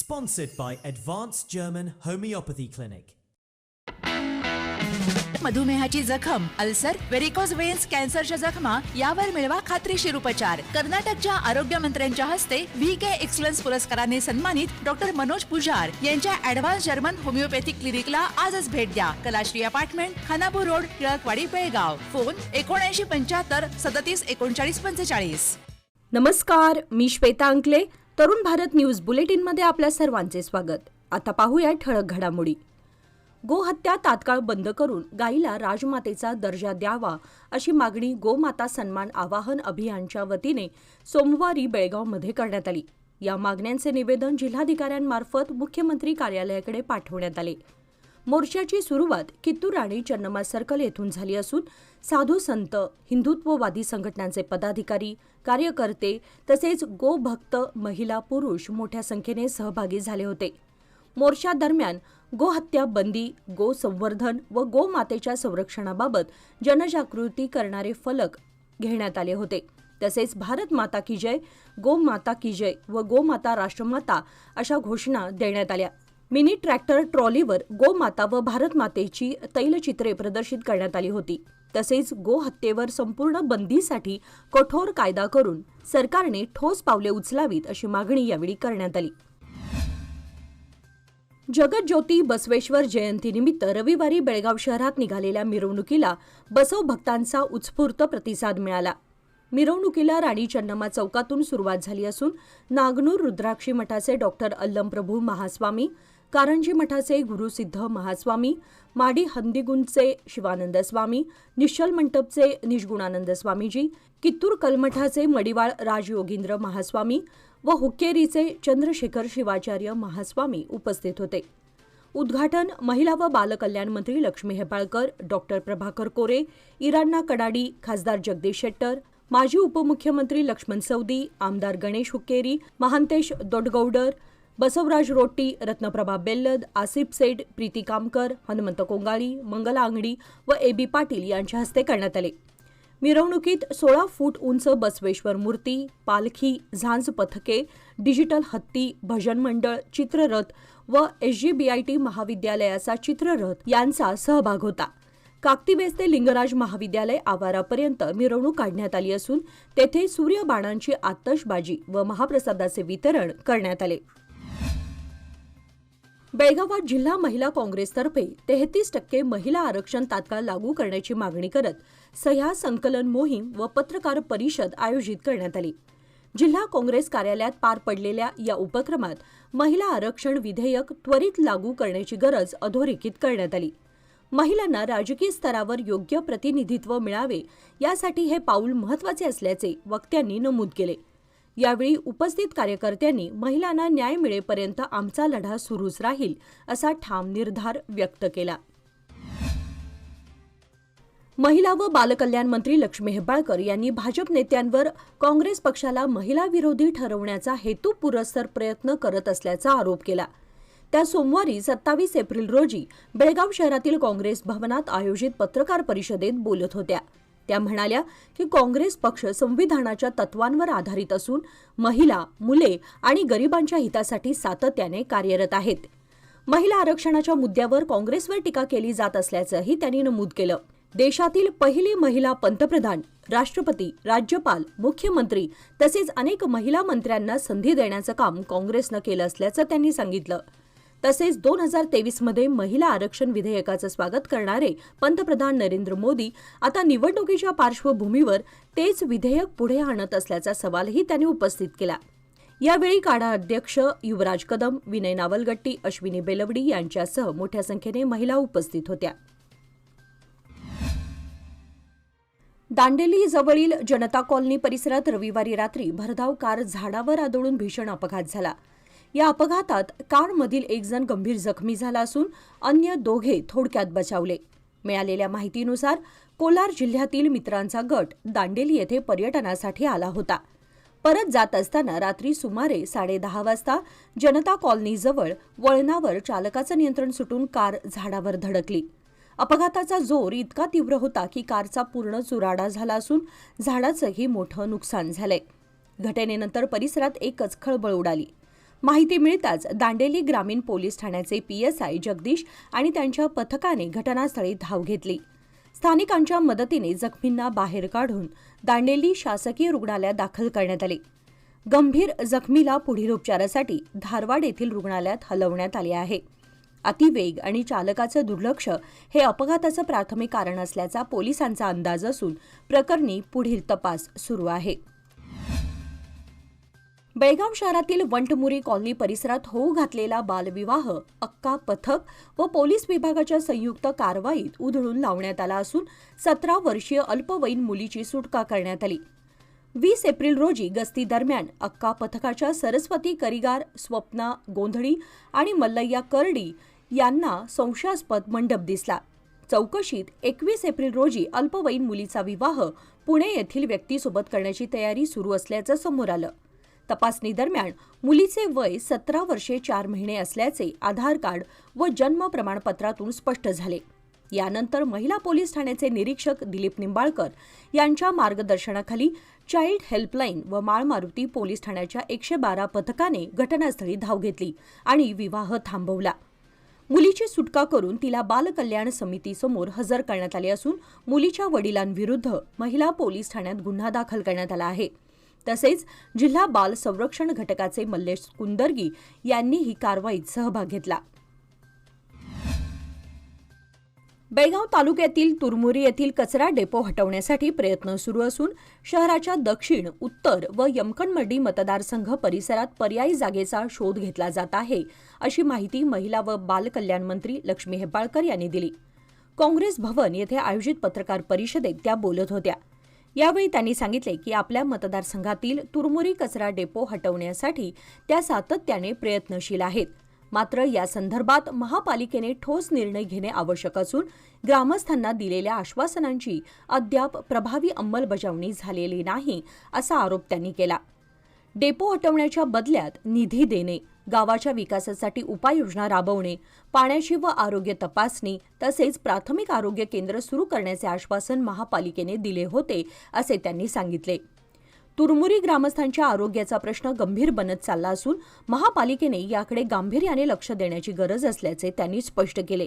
Sponsored by Advanced German Homeopathy Clinic. मधुमेहाची जखम, ulcer, varicose veins, कॅन्सरच्या जखमा यावर मिळवा खात्रीशीर उपचार. कर्नाटकच्या आरोग्य मंत्र्यांच्या हस्ते VK एक्सलन्स पुरस्काराने सन्मानित डॉक्टर मनोज पुजार यांच्या ॲडव्हान्स जर्मन होमिओपॅथिक क्लिनिकला आजच भेट द्या. Kalashree apartment, Khanapur road, Tilakwadi, Belgaum. Phone 7975 37 39 45. नमस्कार, मी श्वेता अंकले. तरुण भारत न्यूज बुलेटिन मध्ये आपल्या सर्वांचे स्वागत. आता पाहूया ठळक घडामोडी. गोहत्या तात्काळ बंद करून गायीला राजमातेचा दर्जा द्यावा अशी मागणी गोमाता सन्मान आवाहन अभियानच्या वतीने सोमवारी बेळगावमध्ये करण्यात आली. या मागण्यांचे निवेदन जिल्हाधिकाऱ्यांमार्फत मुख्यमंत्री कार्यालयाकडे पाठवण्यात आले. मोर्चाची सुरुवात कित्तूर आणि चन्नम्मा सर्कल येथून झाली असून साधू संत, हिंदुत्ववादी संघटनांचे पदाधिकारी, कार्यकर्ते तसेच गोभक्त महिला पुरुष मोठ्या संख्येने सहभागी झाले होते. मोर्चादरम्यान गोहत्या बंदी, गो संवर्धन व गोमातेच्या संरक्षणाबाबत जनजागृती करणारे फलक घेण्यात आले होते. तसेच भारत माता की जय, गो माता की जय व गोमाता राष्ट्रमाता अशा घोषणा देण्यात आल्या. मिनी ट्रॅक्टर ट्रॉलीवर गोमाता व भारत मातेची तैलचित्रे प्रदर्शित करण्यात आली होती. तसेच गोहत्येवर संपूर्ण बंदीसाठी कठोर कायदा करून सरकारने ठोस पावले उचलावीत अशी मागणी यावेळी करण्यात आली. जगज्योती बसवेश्वर जयंतीनिमित्त रविवारी बेळगाव शहरात निघालेल्या मिरवणुकीला बसव भक्तांचा उत्स्फूर्त प्रतिसाद मिळाला. मिरवणुकीला राणी चन्नम्मा चौकातून सुरुवात झाली असून नागनूर रुद्राक्षी मठाचे डॉक्टर अल्लमप्रभू महास्वामी, कारंजी मठाचे गुरुसिद्ध महास्वामी, माडी हंदीगुंजचे शिवानंद स्वामी, निश्चल मंटपचे निष्गुणानंद स्वामीजी, कित्तूर कलमठाचे मडिवाळ राजयोगींद्र महास्वामी व हुक्केरीचे चंद्रशेखर शिवाचार्य महास्वामी उपस्थित होते. उद्घाटन महिला व बालकल्याण मंत्री लक्ष्मी हेब्बाळकर, डॉक्टर प्रभाकर कोरे, इराण्णा कडाडी, खासदार जगदीश शेट्टर, माजी उपमुख्यमंत्री लक्ष्मण सवदी, आमदार गणेश हुक्केरी, महांतेश दोडगौडर, बसवराज रोट्टी, रत्नप्रभा बेल्लद, आसिफ सेठ, प्रीती कामकर, हनुमंत कोंगाळी, मंगला अंगडी व AB पाटील यांच्या हस्ते करण्यात आले. मिरवणुकीत 16 फूट उंच बसवेश्वर मूर्ती, पालखी, झांज पथके, डिजिटल हत्ती, भजन मंडळ, चित्ररथ व SGBIT महाविद्यालयाचा चित्ररथ यांचा सहभाग होता. काकतीबेस ते लिंगराज महाविद्यालय आवारापर्यंत मिरवणूक काढण्यात आली असून तेथे सूर्यबाणांची आतषबाजी व महाप्रसादाचे वितरण करण्यात आले. बेळगावात जिल्हा महिला काँग्रेसतर्फे 33% महिला आरक्षण तात्काळ लागू करण्याची मागणी करत सह्या संकलन मोहीम व पत्रकार परिषद आयोजित करण्यात आली. जिल्हा काँग्रेस कार्यालयात पार पडलेल्या या उपक्रमात महिला आरक्षण विधेयक त्वरित लागू करण्याची गरज अधोरेखित करण्यात आली. महिलांना राजकीय स्तरावर योग्य प्रतिनिधित्व मिळावे यासाठी हे पाऊल महत्त्वाचे असल्याचे वक्त्यांनी नमूद केले. यावेळी उपस्थित कार्यकर्त्यांनी महिलांना न्याय मिळेपर्यंत आमचा लढा सुरूच राहील असा ठाम निर्धार व्यक्त केला. महिला व बालकल्याण मंत्री लक्ष्मी हेब्बाळकर यांनी भाजप नेत्यांवर काँग्रेस पक्षाला महिला विरोधी ठरवण्याचा हेतुपुरस्सर प्रयत्न करत असल्याचा आरोप केला. त्या सोमवारी 27 एप्रिल रोजी बेळगाव शहरातील काँग्रेस भवनात आयोजित पत्रकार परिषदेत बोलत होत्या. त्या म्हणाल्या की काँग्रेस पक्ष संविधानाच्या तत्वांवर आधारित असून महिला, मुले आणि गरिबांच्या हितासाठी सातत्याने कार्यरत आहेत. महिला आरक्षणाच्या मुद्द्यावर काँग्रेसवर टीका केली जात असल्याचंही त्यांनी नमूद केलं. देशातील पहिली महिला पंतप्रधान, राष्ट्रपती, राज्यपाल, मुख्यमंत्री तसेच अनेक महिला मंत्र्यांना संधी देण्याचं काम काँग्रेसनं केलं असल्याचं त्यांनी सांगितलं. तसेच 2023 मध्ये महिला आरक्षण विधेयकाचं स्वागत करणारे पंतप्रधान नरेंद्र मोदी आता निवडणुकीच्या पार्श्वभूमीवर तेच विधेयक पुढे आणत असल्याचा सवालही त्यांनी उपस्थित केला. यावेळी काढा अध्यक्ष युवराज कदम, विनय नावलगट्टी, अश्विनी बेलवडी यांच्यासह मोठ्या संख्येने महिला उपस्थित होत्या. दांडेली जवळील जनता कॉलनी परिसरात रविवारी रात्री भरधाव कार झाडावर आदळून भीषण अपघात झाला. या अपघातात कारमधील एक जण गंभीर जखमी झाला असून अन्य दोघे थोडक्यात बचावले. मिळालेल्या माहितीनुसार कोलार जिल्ह्यातील मित्रांचा गट दांडेली येथे पर्यटनासाठी आला होता. परत जात असताना रात्री सुमारे 10:30 वाजता जनता कॉलनीजवळ वळणावर चालकाचं नियंत्रण सुटून कार झाडावर धडकली. अपघाताचा जोर इतका तीव्र होता की कारचा पूर्ण चुराडा झाला असून झाडाचंही मोठं नुकसान झालंय. घटनेनंतर परिसरात एकच खळबळ उडाली. माहिती मिळताच दांडेली ग्रामीण पोलीस ठाण्याचे PSI जगदीश आणि त्यांच्या पथकाने घटनास्थळी धाव घेतली. स्थानिकांच्या मदतीने जखमींना बाहेर काढून दांडेली शासकीय रुग्णालयात दाखल करण्यात आले. गंभीर जखमीला पुढील उपचारासाठी धारवाड येथील रुग्णालयात हलवण्यात आले आहे. अतिवेग आणि चालकाचं दुर्लक्ष हे अपघाताचं प्राथमिक कारण असल्याचा पोलिसांचा अंदाज असून प्रकरणी पुढील तपास सुरू आहे. बेळगाव शहरातील वंटमुरी कॉलनी परिसरात होऊ घातलेला बालविवाह अक्का पथक व पोलीस विभागाच्या संयुक्त कारवाईत उधळून लावण्यात आला असून 17 वर्षीय अल्पवयीन मुलीची सुटका करण्यात आली. 20 एप्रिल रोजी गस्ती दरम्यान अक्का पथकाच्या सरस्वती करिगार, स्वप्ना गोंधळी आणि मल्लय्या करडी यांना संशयास्पद मंडप दिसला. चौकशीत 21 एप्रिल रोजी अल्पवयीन मुलीचा विवाह पुणे येथील व्यक्तीसोबत करण्याची तयारी सुरू असल्याचं समोर आलं. तपासणी दरम्यान मुलीचे वय 17 वर्षे 4 महिने असल्याचे आधार कार्ड व जन्म प्रमाणपत्रातून स्पष्ट झाले. यानंतर महिला पोलीस ठाण्याचे निरीक्षक दिलीप निंबाळकर यांच्या मार्गदर्शनाखाली चाइल्ड हेल्पलाईन व माळमारुती पोलीस ठाण्याच्या 112 पथकाने घटनास्थळी धाव घेतली आणि विवाह थांबवला. मुलीची सुटका करून तिला बाल कल्याण समितीसमोर हजर करण्यात आले असून मुलीच्या वडिलांविरुद्ध महिला पोलीस ठाण्यात गुन्हा दाखल करण्यात आला आहे. तसेच जिल्हा बाल संरक्षण घटकाचे मल्लेश कुंदर्गी यांनीही कारवाईत सहभाग घेतला. बेळगाव तालुक्यातील तुरमुरी येथील कचरा डेपो हटवण्यासाठी प्रयत्न सुरू असून शहराच्या दक्षिण, उत्तर व यमकणमडी मतदारसंघ परिसरात पर्यायी जागेचा शोध घेतला जात आहे, अशी माहिती महिला व बालकल्याण मंत्री लक्ष्मी हेब्बाळकर यांनी दिली. काँग्रेस भवन येथे आयोजित पत्रकार परिषदेत त्या बोलत होत्या. यावेळी त्यांनी सांगितले की आपल्या मतदारसंघातील तुरमुरी कचरा डेपो हटवण्यासाठी त्या सातत्याने प्रयत्नशील आहेत. मात्र या संदर्भात महापालिकेने ठोस निर्णय घेणे आवश्यक असून ग्रामस्थांना दिलेल्या आश्वासनांची अद्याप प्रभावी अंमलबजावणी झालेली नाही, असा आरोप त्यांनी केला. डेपो हटवण्याच्या बदल्यात निधी देणे, गावाच्या विकासासाठी उपाययोजना राबवणे, पाण्याची व आरोग्य तपासणी तसेच प्राथमिक आरोग्य केंद्र सुरू करण्याचे आश्वासन महापालिकेने दिले होते, असे त्यांनी सांगितले. तुरमुरी ग्रामस्थांच्या आरोग्याचा प्रश्न गंभीर बनत चालला असून महापालिकेने याकडे गांभीर्याने लक्ष देण्याची गरज असल्याचे त्यांनी स्पष्ट केले.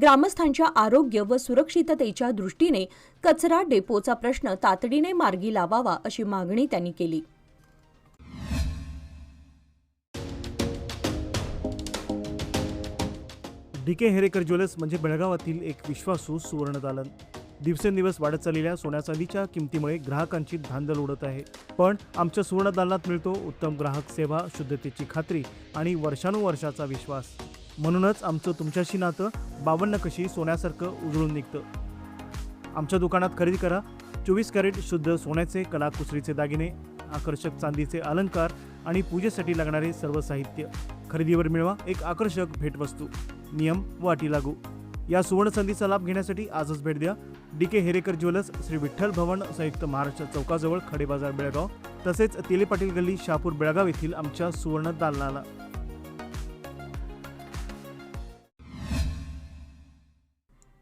ग्रामस्थांच्या आरोग्य व सुरक्षिततेच्या दृष्टीने कचरा डेपोचा प्रश्न तातडीने मार्गी लावावा, अशी मागणी त्यांनी केली. DK हेरेकर ज्वेलर्स म्हणजे बेळगावातील एक विश्वासू सुवर्णदालन. दिवसेंदिवस वाढत चाललेल्या सोन्या चांदीच्या किमतीमुळे ग्राहकांची धांदल उडत आहे. पण आमच्या सुवर्णदालनात मिळतो उत्तम ग्राहक सेवा, शुद्धतेची खात्री आणि वर्षानुवर्षाचा विश्वास. म्हणूनच आमचं तुमच्याशी नातं 52 कशी सोन्यासारखं उजळून निघतं. आमच्या दुकानात खरेदी करा 24 कॅरेट शुद्ध सोन्याचे कलाकुसरीचे दागिने, आकर्षक चांदीचे अलंकार आणि पूजेसाठी लागणारे सर्व साहित्य. खरेदीवर मिळवा एक आकर्षक भेटवस्तू. नियम व अटी लागू. या सुवर्ण संधीचा लाभ घेण्यासाठी आजच भेट द्या. DK हेरेकर ज्वेलर्स, श्री विठ्ठल भवन, संयुक्त महाराष्ट्र चौकाजवळ, खडे बाजार, बेळगाव. तसेच तेले पाटील गल्ली, शहापूर, बेळगाव येथील आमच्या सुवर्ण दालनाला.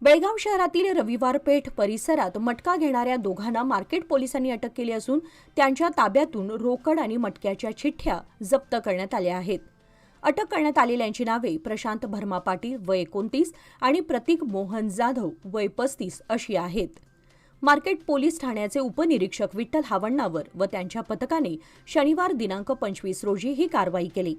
बेळगाव शहरातील रविवार पेठ परिसरात मटका घेणाऱ्या दोघांना मार्केट पोलिसांनी अटक केली असून त्यांच्या ताब्यातून रोकड आणि मटक्याच्या चिठ्ठ्या जप्त करण्यात आल्या आहेत. अटक करण्यात आलेल्यांची नावे प्रशांत भरमा पाटील वय 29 आणि प्रतीक मोहन जाधव वय 35 अशी आहेत. मार्केट पोलीस ठाण्याचे उपनिरीक्षक विठ्ठल हावण्णावर व त्यांच्या पथकाने शनिवार दिनांक 25 रोजी ही कारवाई केली.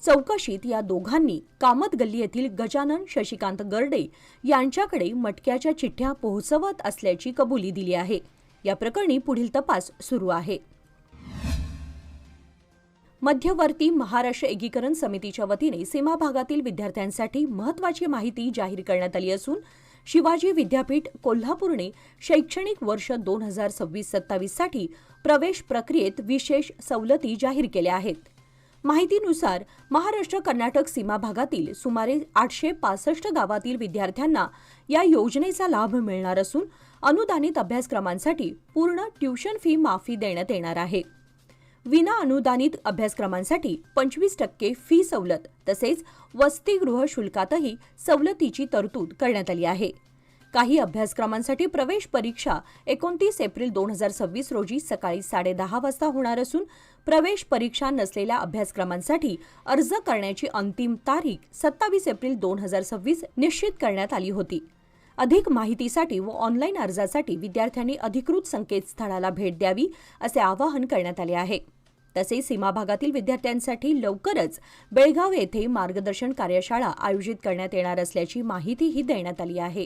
चौकशीत या दोघांनी कामत गल्ली येथील गजानन शशिकांत गर्डे यांच्याकडे मटक्याच्या चिठ्ठ्या पोहोचवत असल्याची कबुली दिली आहे. या प्रकरणी पुढील तपास सुरू आहे. मध्यवर्ती महाराष्ट्र एकीकरण समितीच्या वतीने सीमा भागातील विद्यार्थ्यांसाठी महत्त्वाची माहिती जाहीर करण्यात आली असून शिवाजी विद्यापीठ कोल्हापूरने शैक्षणिक वर्ष 2026-27 साठी प्रवेश प्रक्रियेत विशेष सवलती जाहीर केल्या आहेत. माहितीनुसार महाराष्ट्र कर्नाटक सीमा भागातील सुमारे 865 गावातील विद्यार्थ्यांना या योजनेचा लाभ मिळणार असून अनुदानित अभ्यासक्रमांसाठी पूर्ण ट्युशन फी माफी देण्यात येणार आहे. विना अनुदानित अभ्यासक्रमांसाठी 25% फी सवलत तसेच वसतिगृह शुल्कातही सवलतीची तरतूद करण्यात आली आहे. काही अभ्यासक्रमांसाठी प्रवेश परीक्षा 29 एप्रिल 2026 रोजी सकाळी 10:30 वाजता होणार असून प्रवेश परीक्षा नसलेल्या अभ्यासक्रमांसाठी अर्ज करण्याची अंतिम तारीख 27 एप्रिल 2026 निश्चित करण्यात आली होती. अधिक माहितीसाठी व ऑनलाईन अर्जासाठी विद्यार्थ्यांनी अधिकृत संकेतस्थळाला भेट द्यावी असे आवाहन करण्यात आले आहे. तसेच सीमाभागातील विद्यार्थ्यांसाठी लवकरच बेळगाव येथे मार्गदर्शन कार्यशाळा आयोजित करण्यात येणार असल्याची माहितीही देण्यात आली आहे.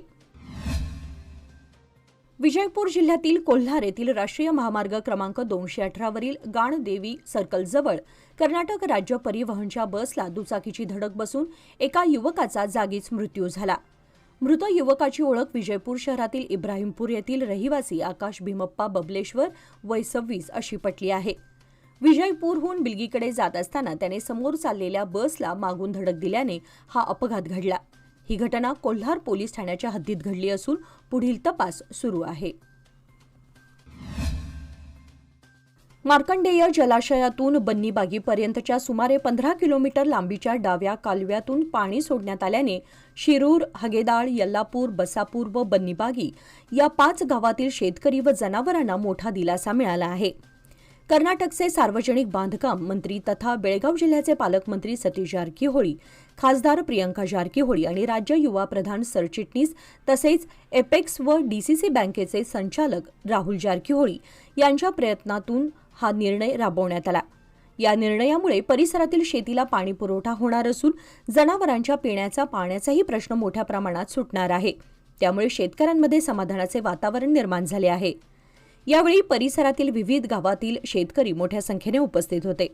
विजयपूर जिल्ह्यातील कोल्हार येथील राष्ट्रीय महामार्ग क्रमांक 218 वरील गाणदेवी सर्कलजवळ कर्नाटक राज्य परिवहनच्या बसला दुचाकीची धडक बसून एका युवकाचा जागीच मृत्यू झाला. मृत युवकाची ओळख विजयपूर शहरातील इब्राहिमपूर येथील रहिवासी आकाश भीमप्पा बबलेश्वर वय 26 अशी पटली आहे. विजयपूरहून बिलगीकडे जात असताना त्याने समोर चाललेल्या बसला मागून धडक दिल्याने हा अपघात घडला. ही घटना कोल्हार पोलीस ठाण्याच्या हद्दीत घडली असून पुढील तपास सुरू आहे. मार्कंडेय जलाशयातून बन्नीबागीपर्यंतच्या सुमारे 15 किलोमीटर लांबीच्या डाव्या कालव्यातून पाणी सोडण्यात आल्याने शिरूर, हगेदाळ, यल्लापूर, बसापूर व बन्नीबागी या 5 गावातील शेतकरी व जनावरांना मोठा दिलासा मिळाला आहे. कर्नाटकचे सार्वजनिक बांधकाम मंत्री तथा बेळगाव जिल्ह्याचे पालकमंत्री सतीश जारकीहोळी, खासदार प्रियंका जारकीहोळी आणि राज्य युवा प्रधान सरचिटणीस तसेच एपेक्स व डीसीसी बँकेचे संचालक राहुल जारकीहोळी यांच्या प्रयत्नातून हा निर्णय राबवण्यात आला. या निर्णयामुळे परिसरातील शेतीला पाणी पुरवठा होणार असून जनावरांच्या पिण्याचा पाण्याचाही प्रश्न मोठ्या प्रमाणात सुटणार आहे. त्यामुळे शेतकऱ्यांमध्ये समाधानाचे वातावरण निर्माण झाले आहे. यावेळी परिसरातील विविध गावातील शेतकरी मोठ्या संख्येने उपस्थित होते.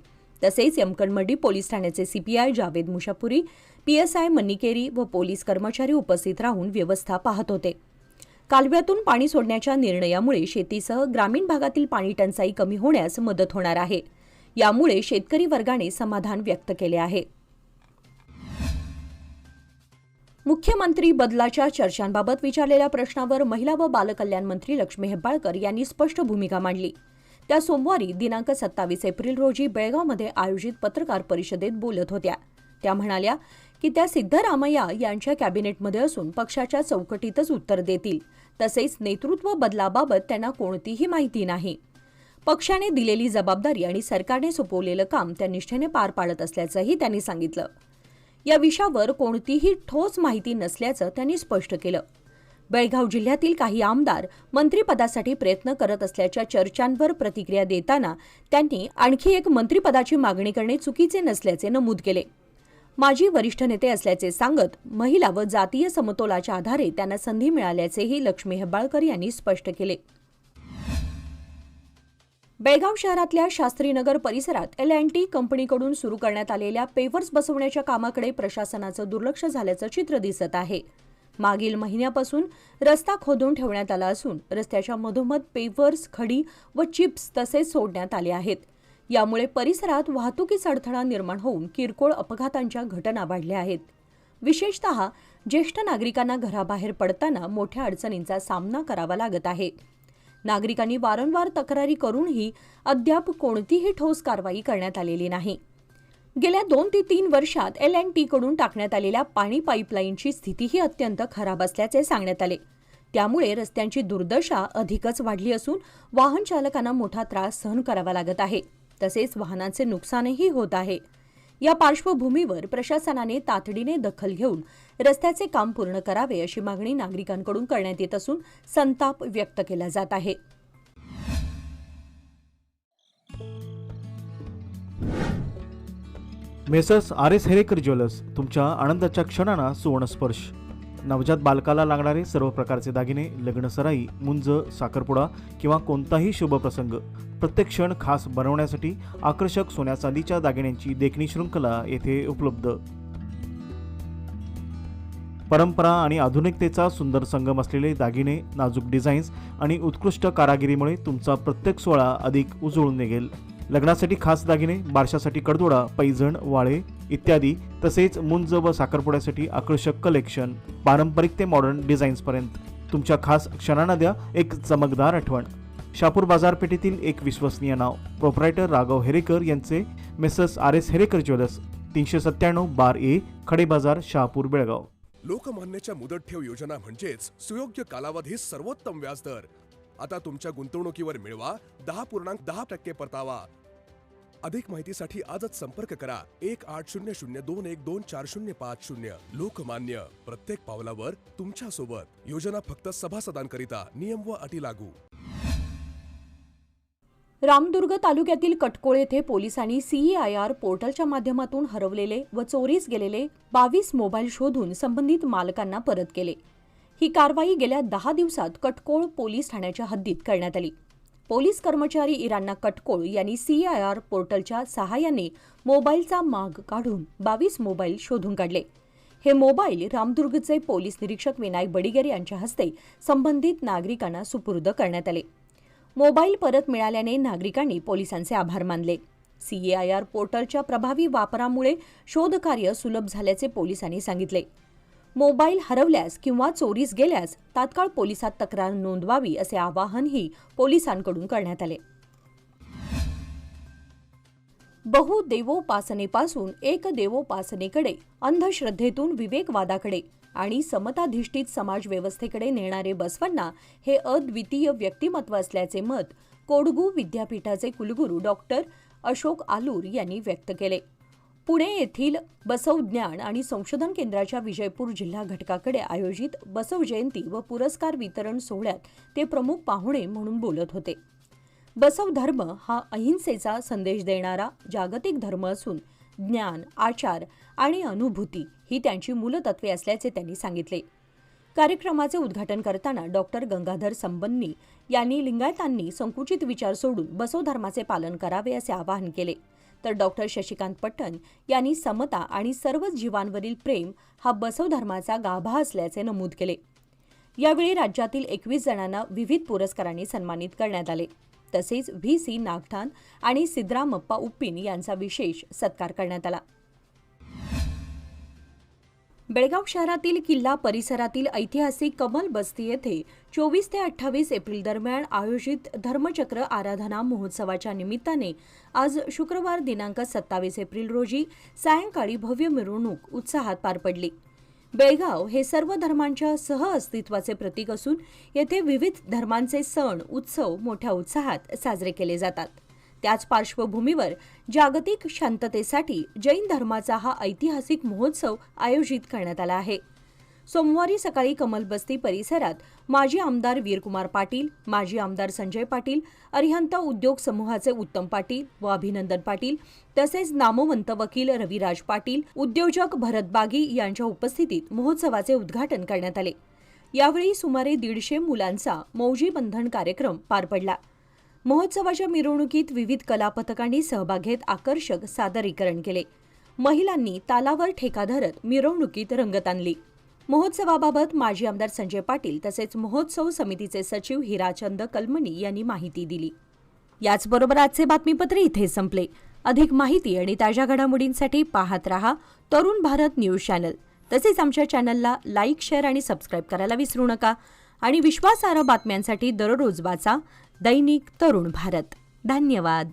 तसेच यमकनमडी पोलीस ठाण्याचे सीपीआय जावेद मुशापुरी, पीएसआय मन्निकेरी व पोलीस कर्मचारी उपस्थित राहून व्यवस्था पाहत होते. कालव्यातून पाणी सोडण्याच्या निर्णयामुळे शेतीसह ग्रामीण भागातील पाणी टंचाई कमी होण्यास मदत होणार आहे. यामुळे शेतकरी वर्गाने समाधान व्यक्त केले आहे. मुख्यमंत्री बदलाच्या चर्चांबाबत विचारलेल्या प्रश्नावर महिला व बालकल्याण मंत्री लक्ष्मी हेब्बाळकर यांनी स्पष्ट भूमिका मांडली. त्या सोमवारी दिनांक 27 एप्रिल रोजी बेळगावमध्ये आयोजित पत्रकार परिषदेत बोलत होत्या. त्या म्हणाल्या की त्या सिद्धरामय्या यांच्या कॅबिनेटमध्ये असून पक्षाच्या चौकटीतच उत्तर देतील. तसेच नेतृत्व बदलाबाबत त्यांना कोणतीही माहिती नाही. पक्षाने दिलेली जबाबदारी आणि सरकारने सोपवलेलं काम त्या निष्ठेने पार पाडत असल्याचंही त्यांनी सांगितलं. या विषयावर कोणतीही ठोस माहिती नसल्याचं त्यांनी स्पष्ट केलं. बेळगाव जिल्ह्यातील काही आमदार मंत्रिपदासाठी प्रयत्न करत असल्याच्या चर्चांवर प्रतिक्रिया देताना त्यांनी आणखी एक मंत्रिपदाची मागणी करणे चुकीचे नसल्याचे नमूद केले. माजी वरिष्ठ नेते असल्याचे सांगत महिला व जातीय समतोलाच्या आधारे त्यांना संधी मिळाल्याचेही लक्ष्मी हेब्बाळकर यांनी स्पष्ट केले. बेळगाव शहरातल्या शास्त्रीनगर परिसरात L&T कंपनीकडून सुरू करण्यात आलेल्या पेव्हर्स बसवण्याच्या कामाकडे प्रशासनाचं दुर्लक्ष झाल्याचं चित्र दिसत आहे. मागील महिन्यापासून रस्ता खोदून ठेवण्यात आला असून रस्त्याच्या मधोमध पेव्हर्स, खडी व चिप्स तसेच सोडण्यात आले आहेत. यामुळे परिसरात वाहतुकीचा अडथळा निर्माण होऊन किरकोळ अपघातांच्या घटना वाढल्या आहेत. विशेषतः ज्येष्ठ नागरिकांना घराबाहेर पडताना मोठ्या अडचणींचा सामना करावा लागत आहे. नागरिकांनी वारंवार तक्रारी करूनही अद्याप कोणतीही ठोस कारवाई करण्यात आलेली नाही. गेल्या 2 ते 3 वर्षात L&T कडून टाकण्यात आलेल्या पाणी पाईपलाईनची स्थितीही अत्यंत खराब असल्याचे सांगण्यात आले. त्यामुळे रस्त्यांची दुर्दशा अधिकच वाढली असून वाहन चालकांना मोठा त्रास सहन करावा लागत आहे. तसेच वाहनांचे नुकसानही होत आहे. या पार्श्वभूमीवर प्रशासनाने तातडीने दखल घेऊन रस्त्याचे काम पूर्ण करावे अशी मागणी नागरिकांकडून करण्यात येत असून संताप व्यक्त केला जात आहे. मेसर्स RS हेरेकर ज्वेलर्स तुमच्या आनंदाच्या क्षणांना सुवर्णस्पर्श. नवजात बालकाला लागणारे सर्व प्रकारचे दागिने, लग्नसराई, मुंज, साखरपुडा किंवा कोणताही शुभ प्रसंग प्रत्येक क्षण खास बनवण्यासाठी आकर्षक सोन्या चांदीच्या दागिन्यांची देखणी शृंखला येथे उपलब्ध. परंपरा आणि आधुनिकतेचा सुंदर संगम असलेले दागिने, नाजूक डिझाईन्स आणि उत्कृष्ट कारागिरीमुळे तुमचा प्रत्येक सोहळा अधिक उजळून निघेल. लग्नासाठी खास दागिने, बारशासाठी कडदोडा, पैजण, वाळे इत्यादी, तसेच मुंज व साखरपुड्यासाठी आकर्षक कलेक्शन, पारंपरिक ते मॉडर्न डिझाईन्सपर्यंत तुमच्या खास क्षणांना द्या एक चमकदार आठवण. शहापूर बाजारपेठेतील एक विश्वसनीय नाव, प्रोप्रायटर राघव हेरेकर यांचे messrs RS Herekar jewellers, 397 bar A, खडे बाजार, शहापूर, बेळगाव. लोकमान्यच्या मुदत ठेव योजना म्हणजेच सुयोग्य कालावधी सर्वोत्तम व्याजदर. आता तुमच्या गुंतवणुकीवर मिळवा 10.10% परतावा. अधिक माहितीसाठी आजच संपर्क करा 1800212405. लोकमान्य, प्रत्येक पावलावर तुमच्या सोबत. योजना फक्त सभासदांकरिता. नियम व अटी लागू. रामदुर्ग तालुक्यातील कटकोळ येथे पोलिसांनी CEIR पोर्टलच्या माध्यमातून हरवलेले व चोरीस गेलेले 22 मोबाईल शोधून संबंधित मालकांना परत केले. ही कारवाई गेल्या 10 दिवसात कटकोळ पोलीस ठाण्याच्या हद्दीत करण्यात आली. पोलीस कर्मचारी इराणा कटकोळ यांनी CEIR पोर्टलच्या सहाय्याने मोबाईलचा माग काढून 22 मोबाईल शोधून काढले. हे मोबाईल रामदुर्गचे पोलीस निरीक्षक विनायक बडिगेर यांच्या हस्ते संबंधित नागरिकांना सुपूर्द करण्यात आले. मोबाईल परत मिळाल्याने नागरिकांनी पोलिसांचे आभार मानले. CEIR पोर्टलच्या प्रभावी वापरामुळे शोधकार्य सुलभ झाल्याचे पोलिसांनी सांगितले. मोबाईल हरवल्यास किंवा चोरीस गेल्यास तात्काळ पोलिसात तक्रार नोंदवावी असे आवाहनही पोलिसांकडून करण्यात आले. बहुदेवोपासनेपासून एकदेवोपासनेकडे, अंधश्रद्धेतून विवेकवादाकडे आणि समताधिष्ठित समाज व्यवस्थेकडे नेणारे बसवांना हे अद्वितीय व्यक्तिमत्व असल्याचे मत कोडगू विद्यापीठाचे कुलगुरू डॉक्टर अशोक आलूर यांनी व्यक्त केले. पुणे येथील बसव ज्ञान आणि संशोधन केंद्राच्या विजयपूर जिल्हा घटकाकडे आयोजित बसव जयंती व पुरस्कार वितरण सोहळ्यात ते प्रमुख पाहुणे म्हणून बोलत होते. बसव धर्म हा अहिंसेचा संदेश देणारा जागतिक धर्म असून ज्ञान, आचार आणि अनुभूती ही त्यांची मूलतत्वे असल्याचे त्यांनी सांगितले. कार्यक्रमाचे उद्घाटन करताना डॉक्टर गंगाधर संबंनी यांनी लिंगायतांनी संकुचित विचार सोडून बसव धर्माचे पालन करावे असे आवाहन केले. तर डॉक्टर शशिकांत पट्टण यांनी समता आणि सर्वच जीवांवरील प्रेम हा बसव धर्माचा गाभा असल्याचे नमूद केले. यावेळी राज्यातील 21 जणांना विविध पुरस्कारांनी सन्मानित करण्यात आले. तसेच VC नागठाण आणि सिद्धरामप्पा उप्पिन यांचा विशेष सत्कार करण्यात आला. बेळगाव शहरातील किल्ला परिसरातील ऐतिहासिक कमल बस्ती येथे 24 ते 28 एप्रिल दरम्यान आयोजित धर्मचक्र आराधना महोत्सवाच्या निमित्ताने आज शुक्रवार दिनांक 27 एप्रिल रोजी सायंकाळी भव्य मिरवणूक उत्साहात पार पडली. बेळगाव हे सर्व धर्मांच्या सहअस्तित्वाचे प्रतीक असून येथे विविध धर्मांचे सण उत्सव मोठ्या उत्साहात साजरे केले जातात. त्याच पार्श्वभूमीवर जागतिक शांततेसाठी जैन धर्माचा हा ऐतिहासिक महोत्सव आयोजित करण्यात आला आहे. सोमवारी सकाळी कमलबस्ती परिसरात माजी आमदार वीरकुमार पाटील, माजी आमदार संजय पाटील, अरिहंत उद्योग समूहाचे उत्तम पाटील व अभिनंदन पाटील तसेच नामवंत वकील रविराज पाटील, उद्योजक भरत बागी यांच्या उपस्थितीत महोत्सवाचे उद्घाटन करण्यात आले. यावेळी सुमारे 150 मुलांचा मौजी बंधन कार्यक्रम पार पडला. महोत्सवाच्या मिरवणुकीत विविध कला पथकांनी सहभाग घेत आकर्षक सादरीकरण केले. महिलांनी तालावर ठेका धरत मिरवणुकीत रंगत आणली. महोत्सवाबाबत माजी आमदार संजय पाटील तसेच महोत्सव समितीचे सचिव हिराचंद कलमनी यांनी माहिती दिली. याचबरोबर आजचे बातमीपत्र इथे संपले. अधिक माहिती आणि ताज्या घडामोडींसाठी पाहत रहा तरुण भारत न्यूज चॅनल. तसेच आमच्या चॅनलला लाईक, शेअर आणि सबस्क्राईब करायला विसरू नका. आणि विश्वासार्ह बातम्यांसाठी दररोज वाचा दैनिक तरुण भारत. धन्यवाद.